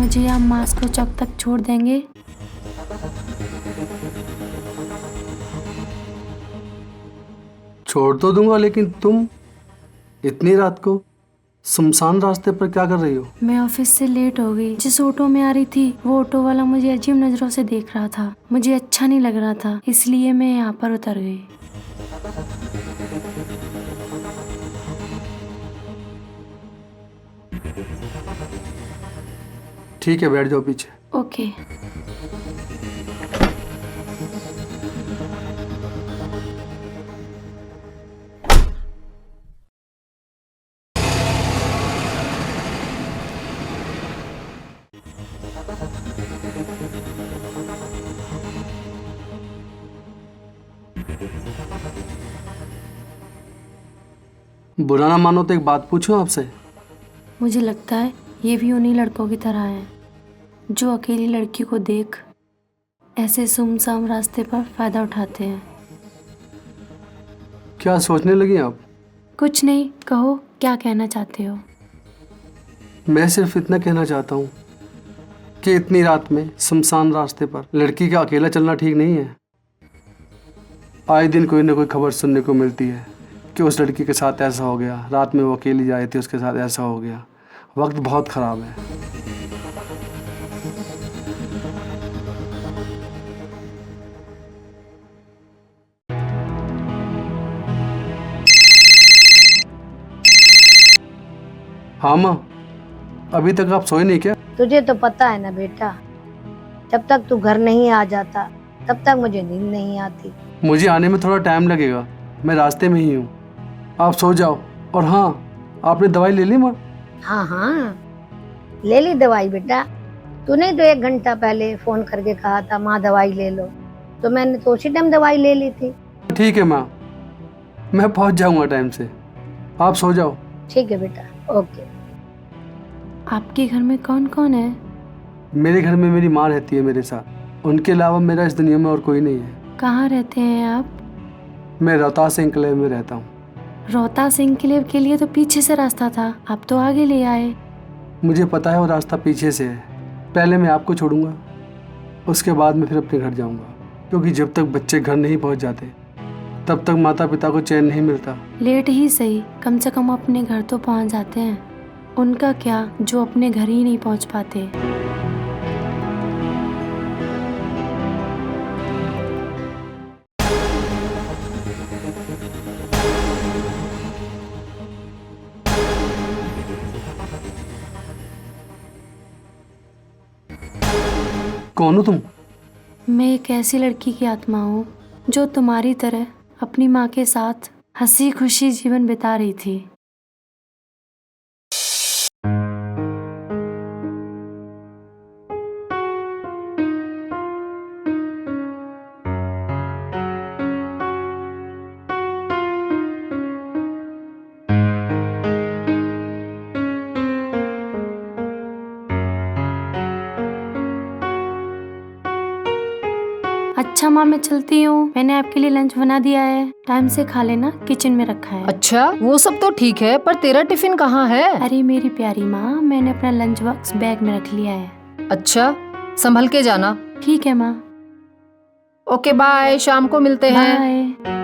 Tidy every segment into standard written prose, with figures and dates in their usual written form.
मुझे आप मास्को चौक तक छोड़ देंगे? छोड़ तो दूंगा, लेकिन तुम इतनी रात को सुनसान रास्ते पर क्या कर रही हो? मैं ऑफिस से लेट हो गई। जिस ऑटो में आ रही थी वो ऑटो वाला मुझे अजीब नजरों से देख रहा था। मुझे अच्छा नहीं लग रहा था, इसलिए मैं यहाँ पर उतर गई। ठीक है, बैठ जाओ पीछे। ओके। बुरा ना मानो तो एक बात पूछूं आपसे? मुझे लगता है ये भी उन्हीं लड़कों की तरह है जो अकेली लड़की को देख ऐसे सुमसाम रास्ते पर फायदा उठाते हैं। क्या सोचने लगी आप? कुछ नहीं, कहो क्या कहना चाहते हो। मैं सिर्फ इतना कहना चाहता हूँ कि इतनी रात में सुनसान रास्ते पर लड़की का अकेला चलना ठीक नहीं है। आए दिन कोई ना कोई खबर सुनने को मिलती है कि उस लड़की के साथ ऐसा हो गया, रात में वो अकेली जा रही थी, उसके साथ ऐसा हो गया। वक्त बहुत ख़राब है। हाँ माँ, अभी तक आप सोए नहीं क्या? तुझे तो पता है ना बेटा, जब तक तू घर नहीं आ जाता तब तक मुझे नींद नहीं आती। मुझे आने में थोड़ा टाइम लगेगा, मैं रास्ते में ही हूँ। आप सो जाओ। और हाँ, आपने दवाई ले ली माँ? हाँ हाँ, ले ली दवाई बेटा। तूने तो 1 घंटा पहले फोन करके कहा था माँ दवाई ले लो, तो मैंने तो उसी टाइम दवाई ले ली थी। ठीक है माँ, मैं पहुँच जाऊँगा टाइम से। आप सो जाओ। ठीक है बेटा, ओके। आपके घर में कौन कौन है? मेरे घर में मेरी माँ रहती है मेरे साथ। उनके अलावा मेरा इस दुनिया में और कोई नहीं है। कहाँ रहते हैं आप? मैं रोहतास एन्क्लेव में रहता हूँ। रोहतास एन्क्लेव के लिए तो पीछे से रास्ता था, आप तो आगे ले आए। मुझे पता है वो रास्ता पीछे से है। पहले मैं आपको छोड़ूंगा, उसके बाद मैं फिर अपने घर जाऊंगा, क्योंकि जब तक बच्चे घर नहीं पहुंच जाते तब तक माता पिता को चैन नहीं मिलता। लेट ही सही, कम से कम अपने घर तो पहुंच जाते हैं। उनका क्या जो अपने घर ही नहीं पहुंच पाते। कौन हो तुम? मैं एक ऐसी लड़की की आत्मा हूँ जो तुम्हारी तरह अपनी माँ के साथ हंसी खुशी जीवन बिता रही थी। अच्छा माँ, मैं चलती हूँ। मैंने आपके लिए लंच बना दिया है, टाइम से खा लेना, किचन में रखा है। अच्छा, वो सब तो ठीक है, पर तेरा टिफिन कहाँ है? अरे मेरी प्यारी माँ, मैंने अपना लंच बॉक्स बैग में रख लिया है। अच्छा, संभल के जाना। ठीक है माँ। ओके बाय, शाम को मिलते हैं। बाय।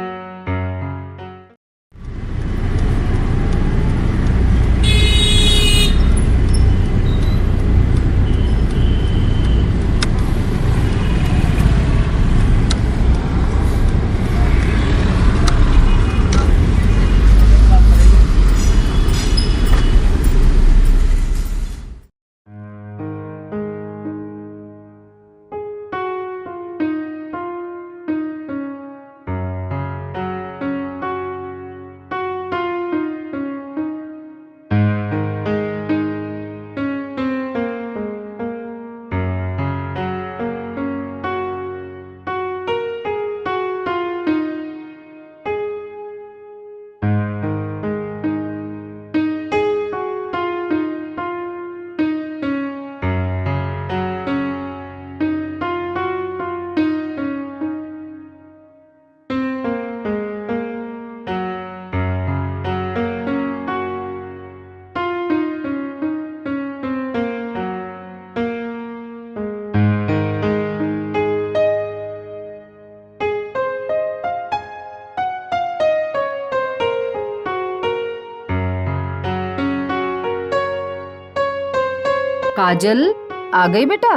काजल, आ गई बेटा?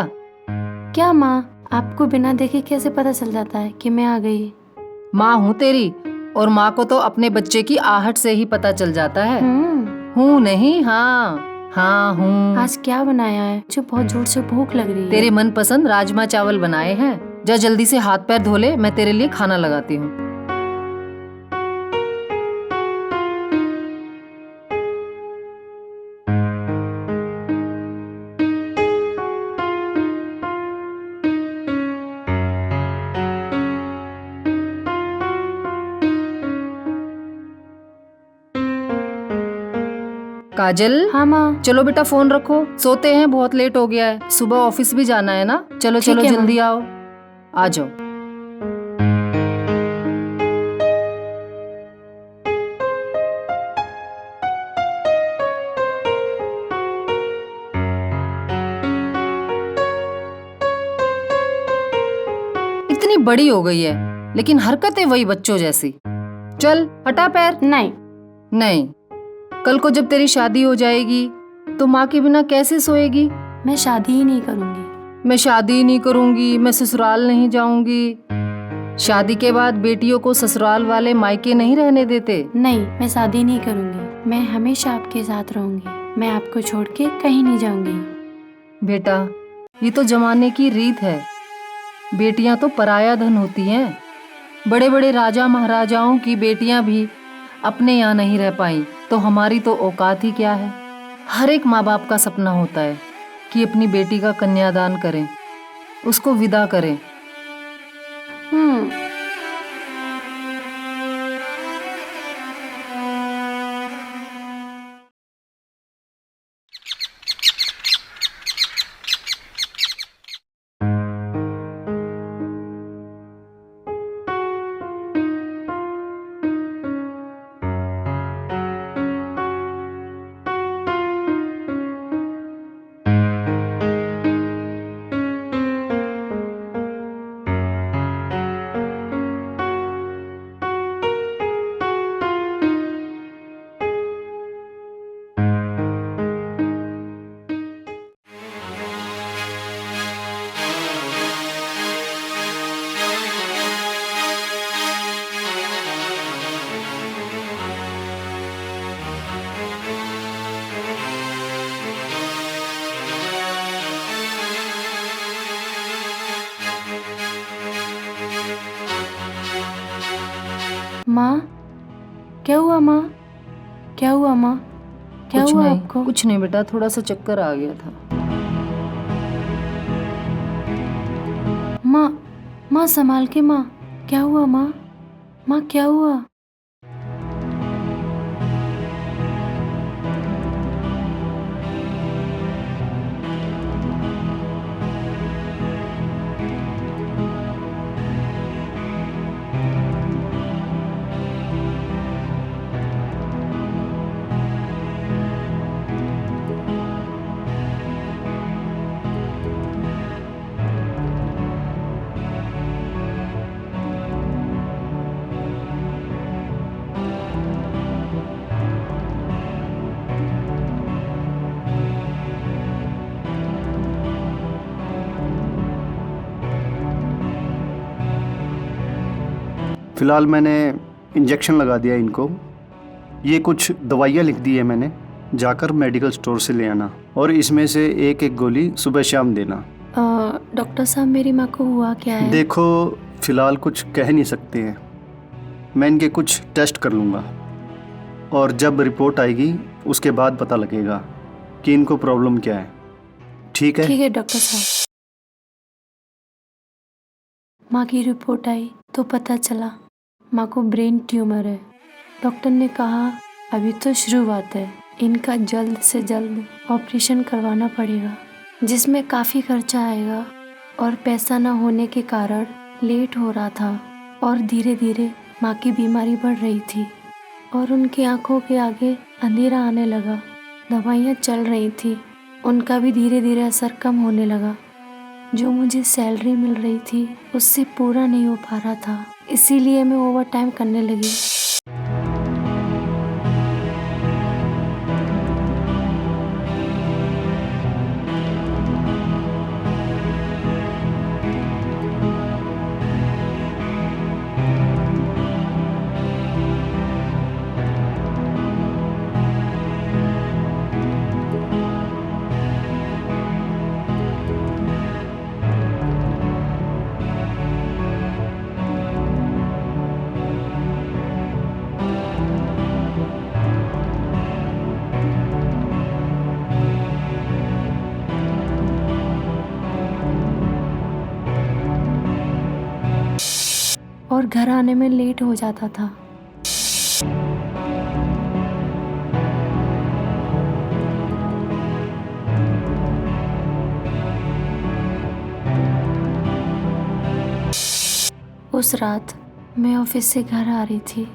क्या माँ, आपको बिना देखे कैसे पता चल जाता है कि मैं आ गई? माँ हूँ तेरी, और माँ को तो अपने बच्चे की आहट से ही पता चल जाता है। हूँ नहीं, हाँ हाँ हूँ। आज क्या बनाया है? जो बहुत जोर से भूख लग रही है। तेरे मनपसंद राजमा चावल बनाए हैं। जा जल्दी से हाथ पैर धो ले, मैं तेरे लिए खाना लगाती हूँ। काजल, हाँ माँ। चलो बेटा फोन रखो, सोते हैं, बहुत लेट हो गया है। सुबह ऑफिस भी जाना है ना। चलो ठीक चलो है, जल्दी आओ, आ जाओ। इतनी बड़ी हो गई है, लेकिन हरकतें वही बच्चों जैसी। चल हटा पैर। नहीं। नहीं, कल को जब तेरी शादी हो जाएगी तो माँ के बिना कैसे सोएगी? मैं शादी ही नहीं करूंगी। मैं शादी नहीं करूंगी, मैं ससुराल नहीं जाऊंगी। शादी के बाद बेटियों को ससुराल वाले मायके नहीं रहने देते। नहीं, मैं शादी नहीं करूंगी। मैं हमेशा आपके साथ रहूंगी। मैं आपको छोड़ के कहीं नहीं जाऊंगी। बेटा, ये तो जमाने की रीत है। बेटियां तो पराया धन होती हैं। बड़े बड़े राजा महाराजाओं की बेटियां भी अपने यहाँ नहीं रह पाई, तो हमारी तो औकात ही क्या है। हर एक माँ बाप का सपना होता है कि अपनी बेटी का कन्यादान करें, उसको विदा करें। माँ, क्या हुआ माँ? क्या हुआ माँ? क्या कुछ हुआ नहीं, आपको? कुछ नहीं बेटा, थोड़ा सा चक्कर आ गया था। माँ, माँ संभाल के माँ। क्या हुआ माँ? माँ क्या हुआ? फ़िलहाल मैंने इंजेक्शन लगा दिया इनको। ये कुछ दवाइयाँ लिख दी है मैंने, जाकर मेडिकल स्टोर से ले आना, और इसमें से एक एक गोली सुबह शाम देना। डॉक्टर साहब, मेरी माँ को हुआ क्या है? देखो, फ़िलहाल कुछ कह नहीं सकते हैं। मैं इनके कुछ टेस्ट कर लूँगा, और जब रिपोर्ट आएगी उसके बाद पता लगेगा कि इनको प्रॉब्लम क्या है। ठीक है? ठीक है डॉक्टर साहब। माँ की रिपोर्ट आई तो पता चला माँ को ब्रेन ट्यूमर है। डॉक्टर ने कहा अभी तो शुरुआत है, इनका जल्द से जल्द ऑपरेशन करवाना पड़ेगा, जिसमें काफ़ी खर्चा आएगा, और पैसा न होने के कारण लेट हो रहा था, और धीरे धीरे माँ की बीमारी बढ़ रही थी, और उनकी आंखों के आगे अंधेरा आने लगा। दवाइयाँ चल रही थी, उनका भी धीरे धीरे असर कम होने लगा। जो मुझे सैलरी मिल रही थी उससे पूरा नहीं हो पा रहा था, इसीलिए मैं ओवर टाइम करने लगी। घर आने में लेट हो जाता था। उस रात मैं ऑफिस से घर आ रही थी।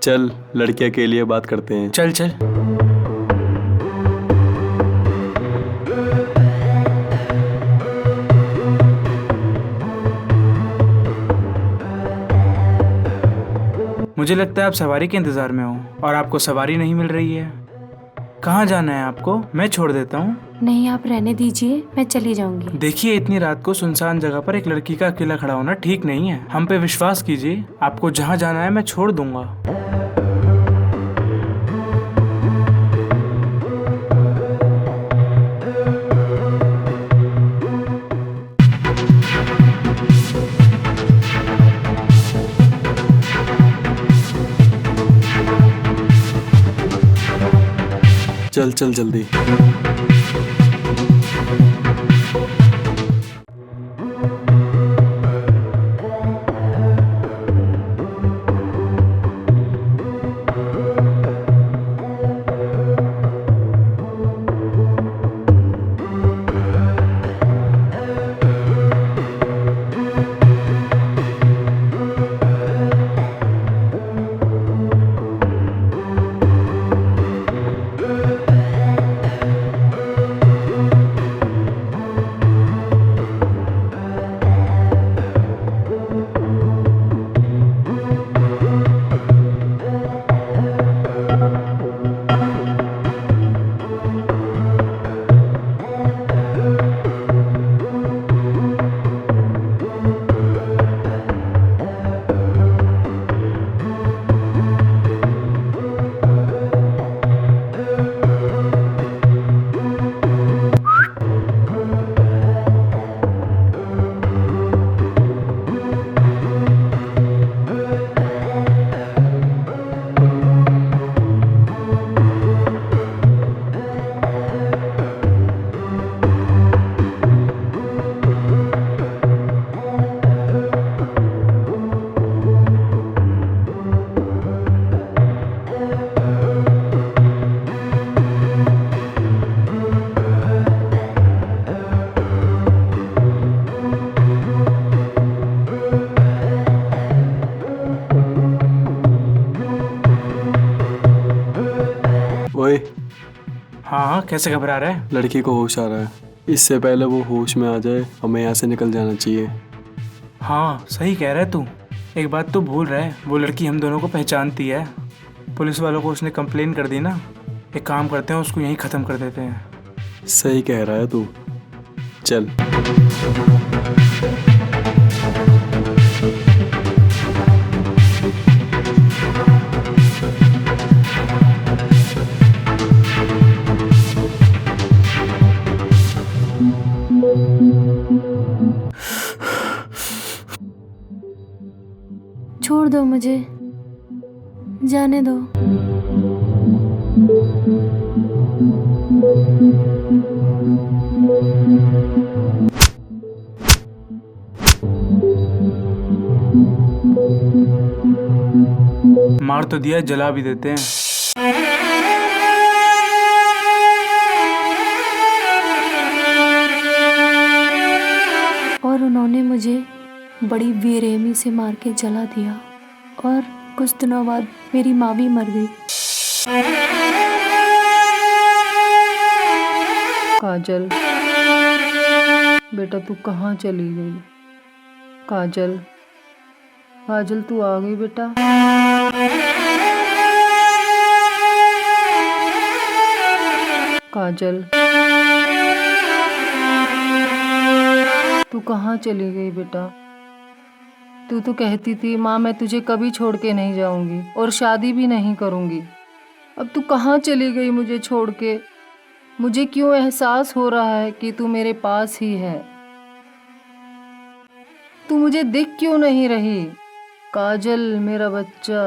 चल लड़कियां के लिए बात करते हैं। चल चल। मुझे लगता है आप सवारी के इंतजार में हो और आपको सवारी नहीं मिल रही है। कहाँ जाना है आपको? मैं छोड़ देता हूँ। नहीं, आप रहने दीजिए, मैं चली जाऊंगी। देखिए, इतनी रात को सुनसान जगह पर एक लड़की का अकेला खड़ा होना ठीक नहीं है। हम पे विश्वास कीजिए, आपको जहाँ जाना है मैं छोड़ दूंगा। चल चल जल्दी। ओए, हाँ, कैसे घबरा रहा है? लड़की को होश आ रहा है। इससे पहले वो होश में आ जाए हमें यहाँ से निकल जाना चाहिए। हाँ, सही कह रहा है तू। एक बात तो भूल रहा है, वो लड़की हम दोनों को पहचानती है। पुलिस वालों को उसने कंप्लेन कर दी ना। एक काम करते हैं, उसको यहीं ख़त्म कर देते हैं। सही कह रहा है तू। चल। छोड़ दो मुझे, जाने दो। मार तो दिया, जला भी देते हैं। और उन्होंने मुझे बड़ी बेरहमी से मार के जला दिया और कुछ दिनों बाद मेरी माँ भी मर गई। काजल, बेटा तू कहाँ चली गई? काजल, काजल तू आ गई बेटा? काजल। तू कहाँ चली गई बेटा? तू तो कहती थी माँ मैं तुझे कभी छोड़ के नहीं जाऊंगी और शादी भी नहीं करूंगी। अब तू कहाँ चली गई मुझे छोड़ के? मुझे क्यों एहसास हो रहा है कि तू मेरे पास ही है। तू मुझे दिख क्यों नहीं रही? काजल मेरा बच्चा।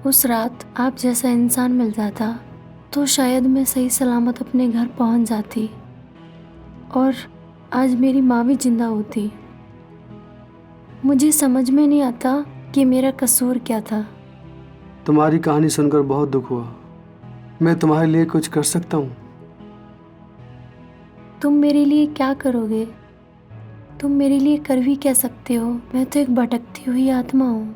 उस रात आप जैसा इंसान मिल जाता तो शायद मैं सही सलामत अपने घर पहुंच जाती और आज मेरी माँ भी जिंदा होती। मुझे समझ में नहीं आता कि मेरा कसूर क्या था। तुम्हारी कहानी सुनकर बहुत दुख हुआ। मैं तुम्हारे लिए कुछ कर सकता हूँ? तुम मेरे लिए क्या करोगे? तुम मेरे लिए कर भी क्या सकते हो? मैं तो एक भटकती हुई आत्मा हूँ।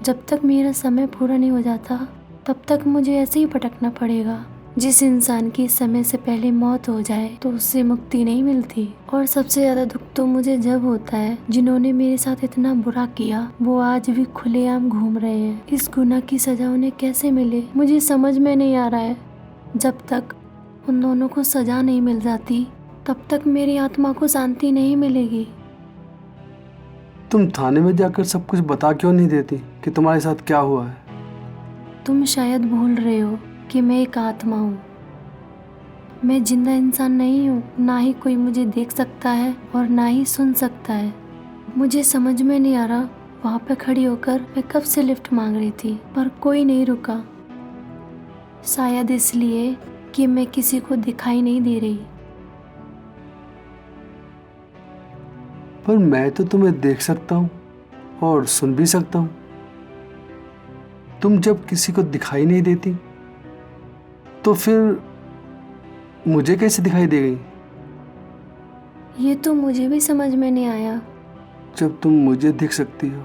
जब तक मेरा समय पूरा नहीं हो जाता तब तक मुझे ऐसे ही भटकना पड़ेगा। जिस इंसान की समय से पहले मौत हो जाए तो उससे मुक्ति नहीं मिलती। और सबसे ज़्यादा दुख तो मुझे जब होता है जिन्होंने मेरे साथ इतना बुरा किया वो आज भी खुलेआम घूम रहे हैं। इस गुनाह की सजा उन्हें कैसे मिले मुझे समझ में नहीं आ रहा है। जब तक उन दोनों को सजा नहीं मिल जाती तब तक मेरी आत्मा को शांति नहीं मिलेगी। तुम थाने में जाकर सब कुछ बता क्यों नहीं देती कि तुम्हारे साथ क्या हुआ है? तुम शायद भूल रहे हो कि मैं एक आत्मा हूँ। मैं जिंदा इंसान नहीं हूँ। ना ही कोई मुझे देख सकता है और ना ही सुन सकता है। मुझे समझ में नहीं आ रहा वहाँ पे खड़ी होकर मैं कब से लिफ्ट मांग रही थी पर कोई नहीं रुका। शायद इसलिए कि मैं किसी को दिखाई नहीं दे रही। पर मैं तो तुम्हें देख सकता हूँ और सुन भी सकता हूँ। तुम जब किसी को दिखाई नहीं देती तो फिर मुझे कैसे दिखाई दे गई? ये तो मुझे भी समझ में नहीं आया। जब तुम मुझे दिख सकती हो,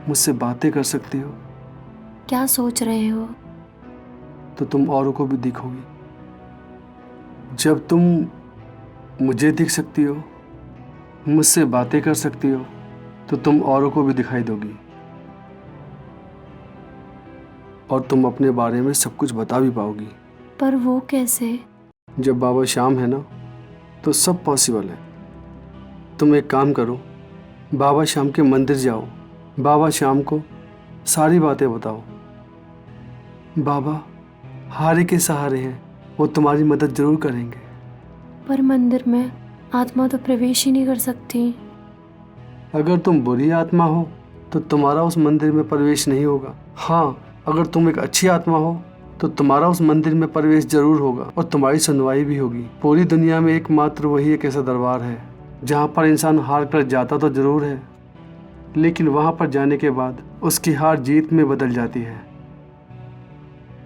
मुझसे बातें कर सकती हो, क्या सोच रहे हो? तो तुम औरों को भी दिखोगी। जब तुम मुझे दिख सकती हो, मुझसे बातें कर सकती हो, तो तुम औरों को भी दिखाई दोगी और तुम अपने बारे में सब कुछ बता भी पाओगी। पर वो कैसे? जब बाबा श्याम है ना तो सब पॉसिबल है। तुम एक काम करो, बाबा श्याम के मंदिर जाओ, बाबा श्याम को सारी बातें बताओ। बाबा हारे के सहारे हैं, वो तुम्हारी मदद जरूर करेंगे। पर मंदिर में आत्मा तो प्रवेश ही नहीं कर सकती। अगर तुम बुरी आत्मा हो तो तुम्हारा उस मंदिर में प्रवेश नहीं होगा। हाँ, अगर तुम एक अच्छी आत्मा हो तो तुम्हारा उस मंदिर में प्रवेश जरूर होगा और तुम्हारी सुनवाई भी होगी। पूरी दुनिया में एकमात्र वही एक ऐसा दरबार है जहाँ पर इंसान हार कर जाता तो जरूर है, लेकिन वहाँ पर जाने के बाद उसकी हार जीत में बदल जाती है।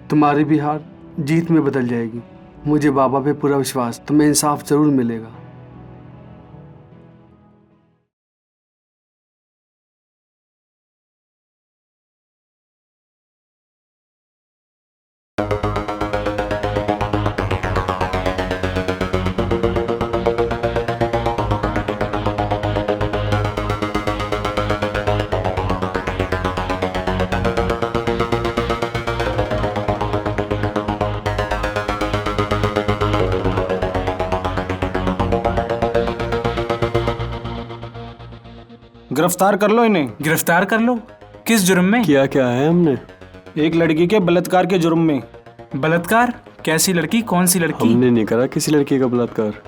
तुम्हारी भी हार जीत में बदल जाएगी। मुझे बाबा पे पूरा विश्वास, तुम्हें इंसाफ जरूर मिलेगा। गिरफ्तार कर लो इन्हें। गिरफ्तार कर लो? किस जुर्म में? किया क्या है हमने? एक लड़की के बलात्कार के जुर्म में। बलात्कार? कैसी लड़की? कौन सी लड़की? हमने नहीं करा किसी लड़की का बलात्कार।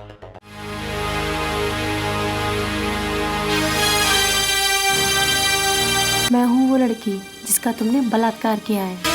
मैं हूँ वो लड़की जिसका तुमने बलात्कार किया है।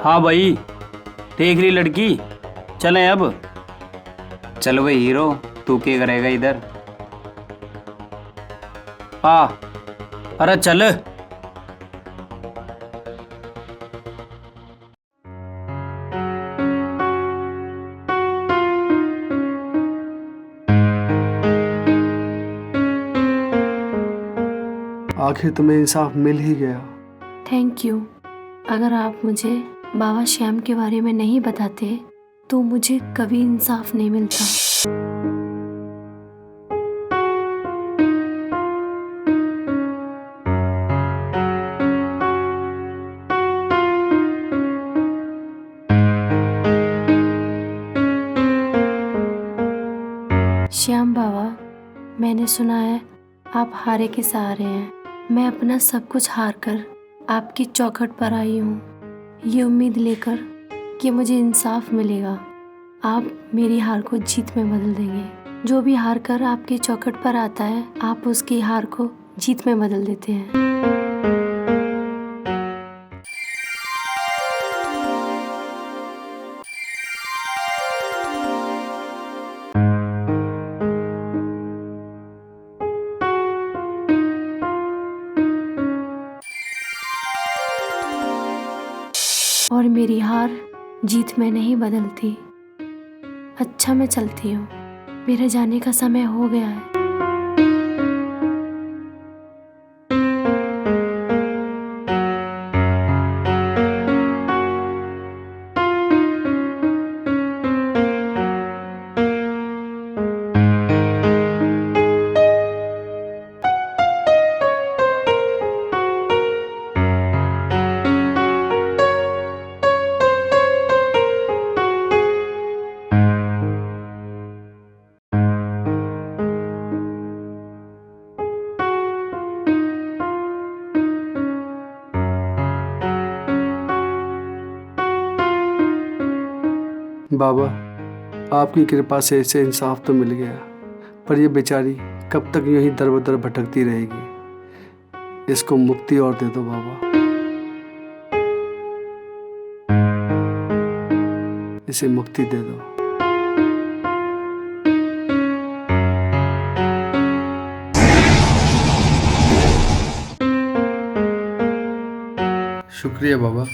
हाँ भाई, देख रही लड़की, चलें अब। चल भाई हीरो, तू क्या करेगा इधर? आ, अरे चल। आखिर तुम्हें इंसाफ मिल ही गया। Thank you. अगर आप मुझे बाबा श्याम के बारे में नहीं बताते तो मुझे कभी इंसाफ नहीं मिलता। श्याम बाबा, मैंने सुना है आप हारे के सहारे हैं। मैं अपना सब कुछ हार कर आपकी चौखट पर आई हूँ, ये उम्मीद लेकर कि मुझे इंसाफ मिलेगा। आप मेरी हार को जीत में बदल देंगे। जो भी हार कर आपकी चौखट पर आता है, आप उसकी हार को जीत में बदल देते हैं। और मेरी हार जीत में नहीं बदलती। अच्छा, मैं चलती हूँ, मेरे जाने का समय हो गया है। बाबा, आपकी कृपा से इसे इंसाफ तो मिल गया, पर ये बेचारी कब तक यूं ही दर बदर भटकती रहेगी। इसको मुक्ति और दे दो बाबा। इसे मुक्ति दे दो। शुक्रिया बाबा।